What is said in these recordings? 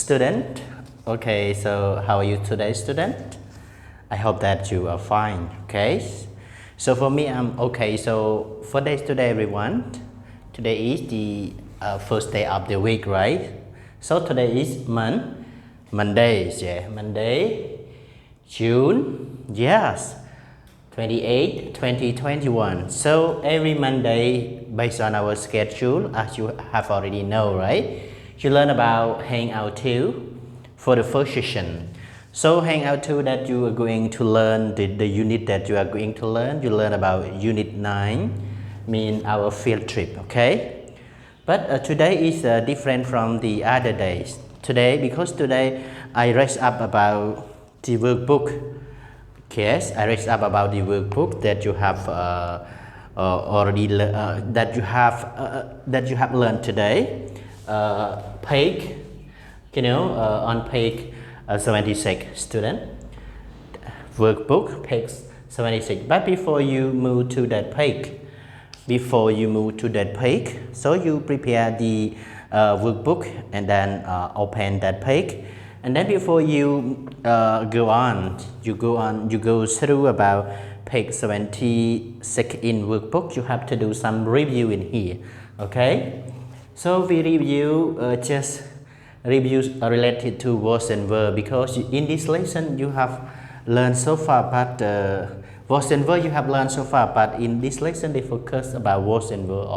student. Okay, so how are you today, student? I hope that you are fine. Okay, so for me, I'm okay. So for today, everyone, today is the first day of the week, right? So today is Monday, yeah, Monday, June, yes, 28, 2021. So every Monday, based on our schedule, as you have already know, right? You learn about Hangout 2 for the first session. So Hangout 2 that you are going to learn, the unit that you are going to learn, you learn about Unit 9, mean our field trip, okay? But today is different from the other days. Because today I raised up about the workbook. Yes, I raised up about the workbook that you have already that you have learned today. Page, on page 76, student. Workbook, page 76. But before you move to that page, so you prepare the workbook and then open that page. And then before you go through about page 76 in workbook, you have to do some review in here, okay? So we review just reviews related to words and verb, because in this lesson you have learned so far, but words and verb you have learned so far, but in this lesson they focus about words and verb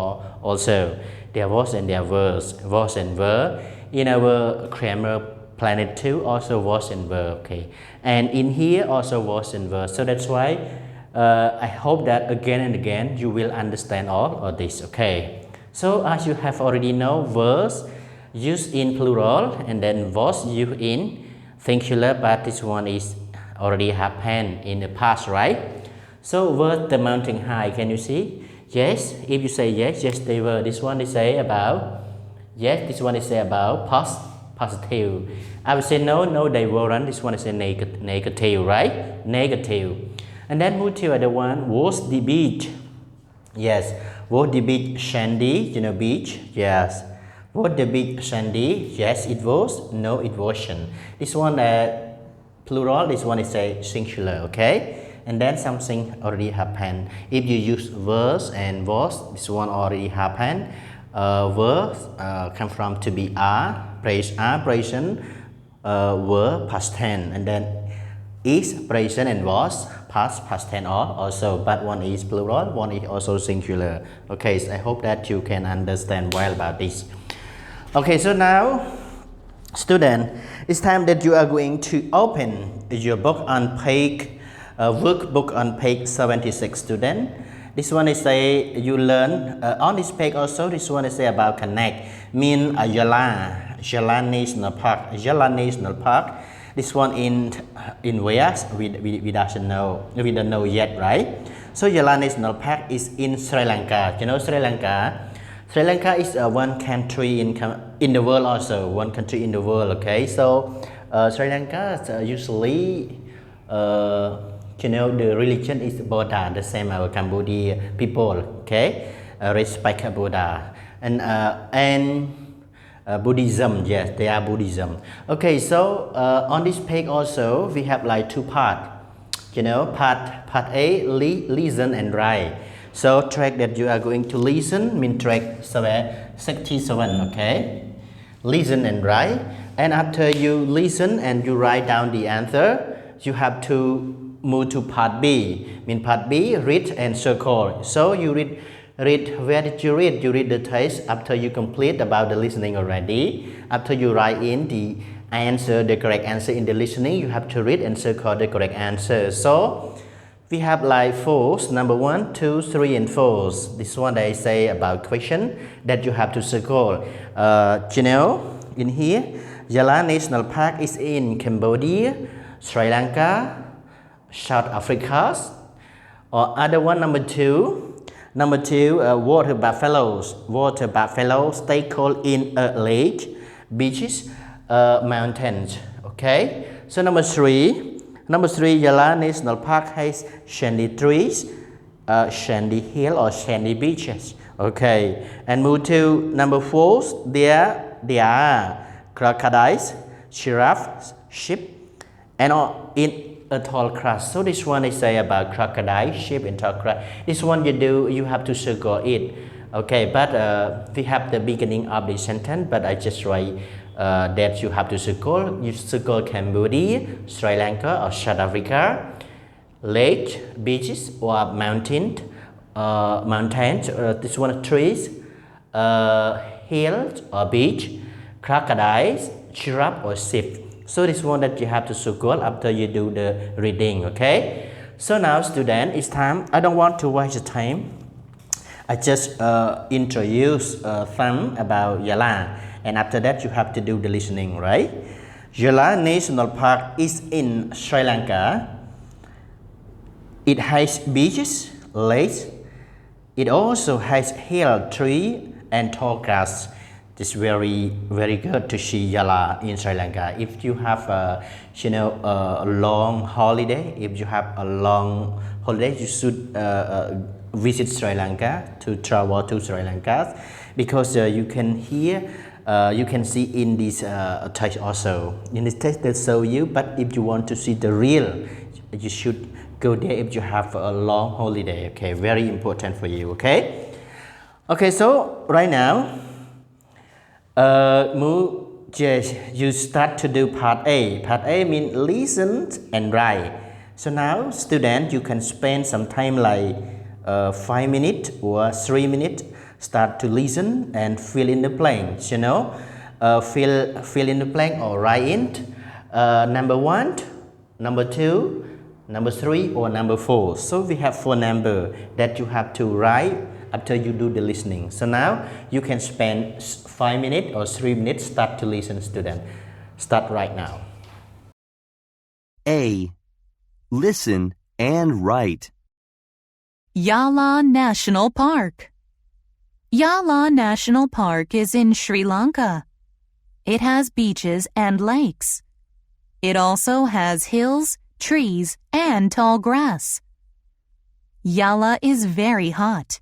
also. Their words and their verbs, words and verb. In our grammar planet 2 also words and verb, okay, and in here also words and verb. So that's why I hope that again and again you will understand all of this, okay? So as you have already know, verbs used in plural and then verbs used in singular, but this one is already happened in the past, right? So verb the mountain high, can you see? Yes, if you say yes, yes they were. This one is say about, yes, this one is say about positive. I would say no, no they weren't. This one is a negative, right? Negative. And then move to other one, was the beach? Yes, was the beach sandy? Beach? Yes. Was the beach sandy? Yes, it was. No, it wasn't. This one plural, this one is a singular, okay? And then something already happened. If you use verbs and was, this one already happened. Verbs come from to be are, present, were, past tense, and then is, present, and was, past tense also, but one is plural, one is also singular. Okay, so I hope that you can understand well about this. Okay, so now, student, it's time that you are going to open your book on page, workbook on page 76, student. This one is say you learn on this page also. This one is say about connect, mean Yala National Park. Yala National Park. This one in where we don't know yet, right? So Yala National Park is in Sri Lanka. Sri Lanka. Sri Lanka is one country in the world also. One country in the world. Okay, so Sri Lanka usually. The religion is Buddha, the same as Cambodia people, okay? Respect Buddha. And Buddhism, yes, they are Buddhism. Okay, so on this page also, we have like two parts. Part A, listen and write. So track that you are going to listen, mean track 67, okay? Listen and write. And after you listen and you write down the answer, you have to move to part B. Mean part B, read and circle. So you read. Where did you read? You read the text after you complete about the listening already. After you write in the answer, the correct answer in the listening, you have to read and circle the correct answer. So we have like false, number 1, 2, 3, and false. This one they say about question that you have to circle. In here, Yala National Park is in Cambodia, Sri Lanka, South Africa, or other one, number 2, water buffaloes. Water buffaloes stay cold in a lake, beaches, mountains. Okay. So number 3, Yala National Park has sandy trees, sandy hill or sandy beaches. Okay. And move to number 4. There are crocodiles, giraffe, sheep, and in a tall grass. So this one I say about crocodile, sheep, and tall grass. This one you have to circle it. Okay, but we have the beginning of the sentence, but I just write that you have to circle. You circle Cambodia, Sri Lanka, or South Africa, lake, beaches, or mountains. This one trees, hills or beach, crocodiles, giraffe or sheep. So this one that you have to circle after you do the reading. Okay. So now, student, it's time. I don't want to waste the time. I just introduce some about Yala, and after that you have to do the listening, right? Yala National Park is in Sri Lanka. It has beaches, lakes. It also has hill, tree, and tall grass. It's very good to see Yala in Sri Lanka. If you have a long holiday, you should visit Sri Lanka, to travel to Sri Lanka, because you can see in this text also. In this text they show you, but if you want to see the real, you should go there if you have a long holiday. Okay, very important for you. Okay, so right now, you start to do part A. Part A means listen and write. So now, student, you can spend some time like 5 minutes or 3 minutes. Start to listen and fill in the blanks. Fill in the blank or write in number 1, number 2, number 3, or number 4. So we have 4 numbers that you have to write after you do the listening. So now you can spend 5 minutes or 3 minutes. Start to listen, student. Start right now. A. Listen and write. Yala National Park. Yala National Park is in Sri Lanka. It has beaches and lakes. It also has hills, trees, and tall grass. Yala is very hot.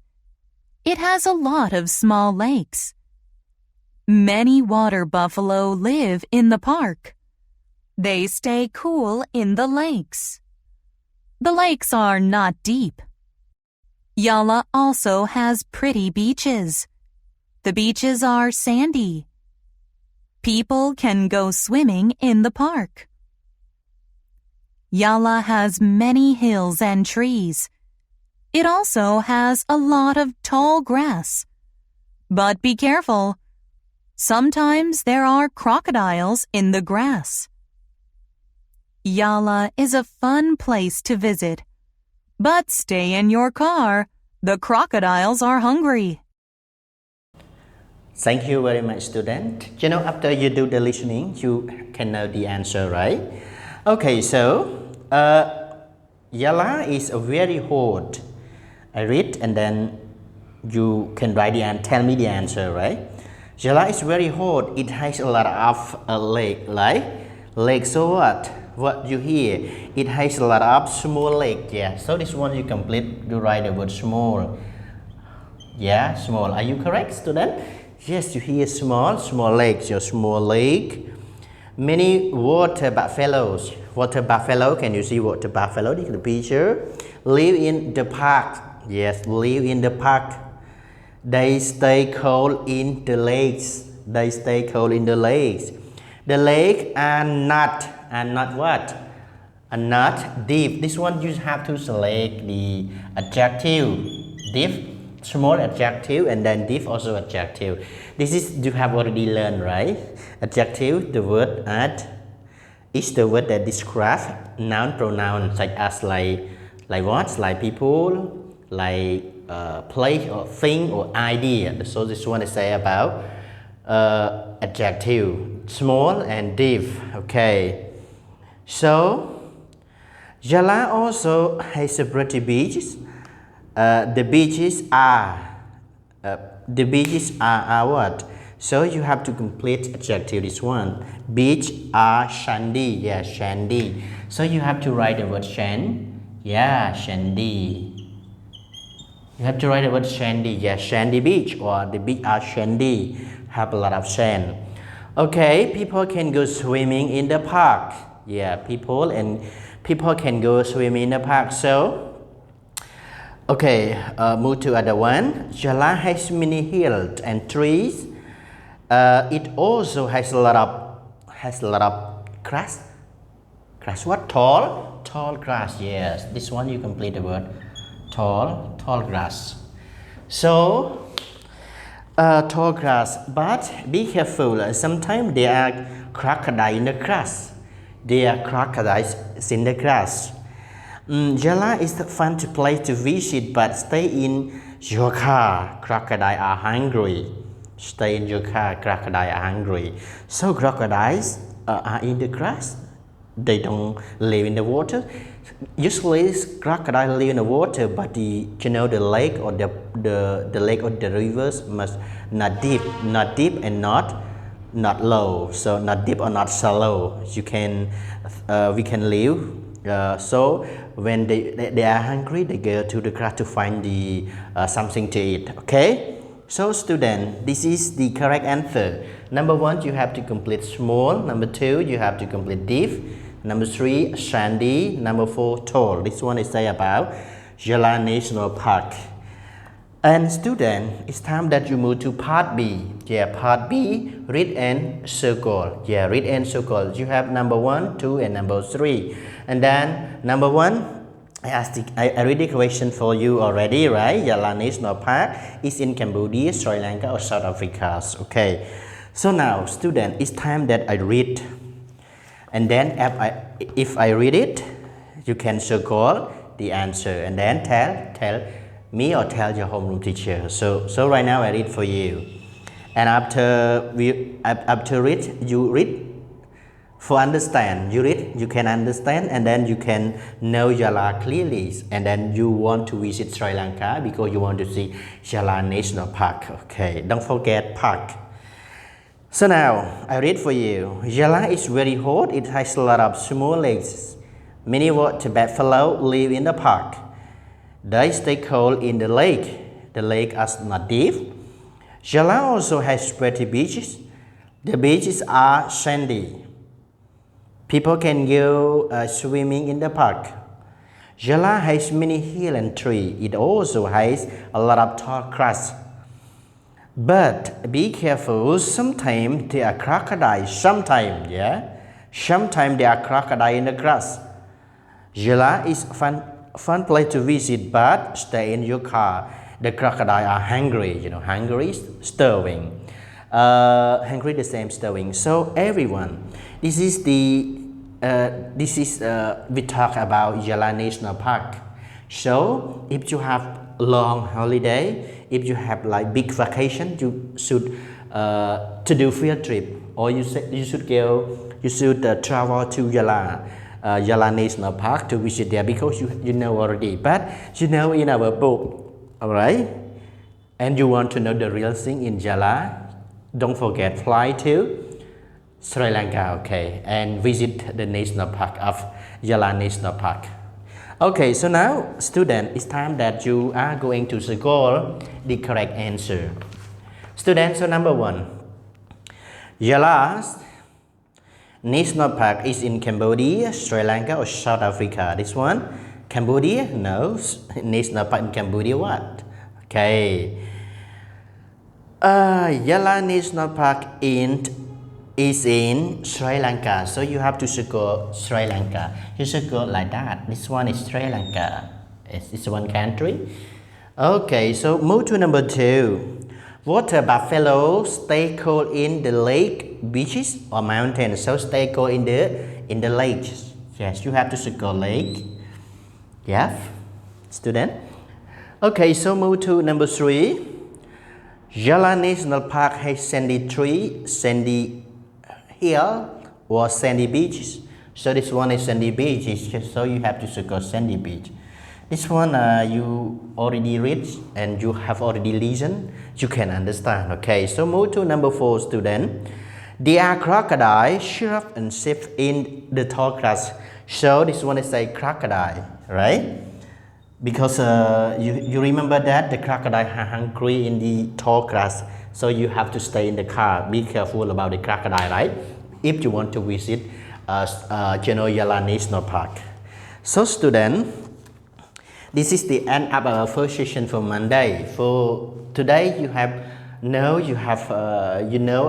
It has a lot of small lakes. Many water buffalo live in the park. They stay cool in the lakes. The lakes are not deep. Yala also has pretty beaches. The beaches are sandy. People can go swimming in the park. Yala has many hills and trees. It also has a lot of tall grass. But be careful. Sometimes there are crocodiles in the grass. Yala is a fun place to visit. But stay in your car. The crocodiles are hungry. Thank you very much, student. After you do the listening, you can know the answer, right? Okay, so Yala is very hot. I read and then you can write the answer, tell me the answer, right? Yala is very hot. It has a lot of lake, lake. So what you hear? It has a lot of small lake. Yeah. So this one you complete. You write the word small. Yeah, small. Are you correct, student? Yes, you hear small lakes. Your small lake. Many water buffaloes. Water buffalo. Can you see water buffalo? This is the picture. Live in the park. Yes, live in the park. They stay cold in the lakes. They stay cold in the lakes. The lakes are not what? Are not deep. This one you have to select the adjective. Deep, small adjective, and then deep also adjective. This is you have already learned, right? Adjective, the word at, is the word that describes noun, pronoun, such as like what? Like people, like place or thing or idea. So this one I say about adjective, small and deep. Okay, so Yala also has a pretty beaches. The beaches are what? So you have to complete adjective this one. Beach are sandy. Yeah, sandy. So you have to write the word sand. Yeah, sandy. You have to write the word sandy. Yeah, sandy beach, or the beach are sandy, have a lot of sand. Okay, people can go swimming in the park. Yeah, people can go swimming in the park. So, okay, move to other one. Jala has many hills and trees. It also has a lot of grass. Grass what? Tall grass. Yes, this one you complete the word. Tall grass. So, tall grass, but be careful. Sometimes there are crocodiles in the grass. There are crocodiles in the grass. Jala is fun to play to visit, but stay in your car. Crocodiles are hungry. Stay in your car. Crocodiles are hungry. So crocodiles are in the grass. They don't live in the water. Usually crocodiles live in the water, but the lake or the lake or the rivers must not deep and not low. So not deep or not shallow. We can live. So when they are hungry, they go to the grass to find the something to eat. Okay. So student, this is the correct answer. Number 1, you have to complete small. Number 2, you have to complete deep. Number 3, sandy. Number 4, tall. This one is say about Jala National Park. And student, it's time that you move to part B. Yeah, part B, read and circle. Yeah, read and circle. You have number 1, 2, and number 3. And then number 1, I read the question for you already, right? Jala National Park is in Cambodia, Sri Lanka, or South Africa. Okay. So now, student, it's time that I read. And then if I read it, you can circle the answer and then tell me or tell your homeroom teacher. So right now I read for you. And after read, you read for understand. You read, you can understand, and then you can know Jala clearly. And then you want to visit Sri Lanka because you want to see Jala National Park. Okay, don't forget park. So now, I read for you. Jala is very hot. It has a lot of small lakes. Many water buffalo live in the park. They stay cold in the lake. The lake is not deep. Jala also has pretty beaches. The beaches are sandy. People can go swimming in the park. Jala has many hills and trees. It also has a lot of tall grass. But be careful, sometimes there are crocodiles, sometimes there are crocodiles in the grass. Jala is fun place to visit, but stay in your car. The crocodiles are hungry, hungry is starving. Hungry the same starving. So everyone, this is we talk about Jala National Park. So if you have long holiday, if you have like big vacation, you should to do field trip, or you should travel to Jala National Park to visit there, because you know already, but you know in our book, all right, and you want to know the real thing in Jala, don't forget fly to Sri Lanka, okay, and visit the national park of Jala National Park. Okay, so now, student, it's time that you are going to circle the correct answer. Student, so number 1, Jala National Park is in Cambodia, Sri Lanka, or South Africa. This one, Cambodia? No. National Park in Cambodia, what? Okay. Jala National Park is in Sri Lanka, so you have to circle Sri Lanka. You circle like that. This one is Sri Lanka. It's one country. Okay, so move to number 2. Water buffalo stay cold in the lake, beaches, or mountains. So stay cold in the lakes. Yes, you have to circle lake. Yeah, student. Okay, so move to number 3. Jala National Park has sandy tree, sandy hill, or sandy beaches. So this one is sandy beach, so you have to circle sandy beach. This one you already read and you have already listened, you can understand. Okay, so move to number 4, student. There are crocodile, giraffe, and sheep in the tall grass. So this one is a crocodile, right? because you remember that the crocodile are hungry in the tall grass, so you have to stay in the car. Be careful about the crocodile, right? If you want to visit Yala National Park. So student, this is the end of our first session for Monday. For today, you know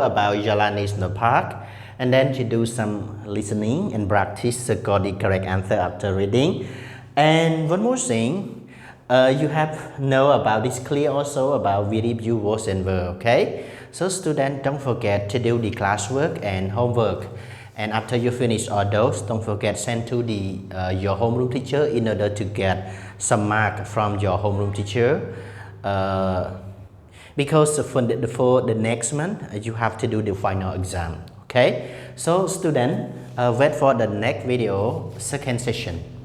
about Yala National Park, and then you do some listening and practice got the correct answer after reading. And one more thing, you have know about this clear also about review words and verb. Okay, so student, don't forget to do the classwork and homework. And after you finish all those, don't forget send to the your homeroom teacher in order to get some mark from your homeroom teacher. Because for the next month you have to do the final exam. Okay, so student, wait for the next video, second session.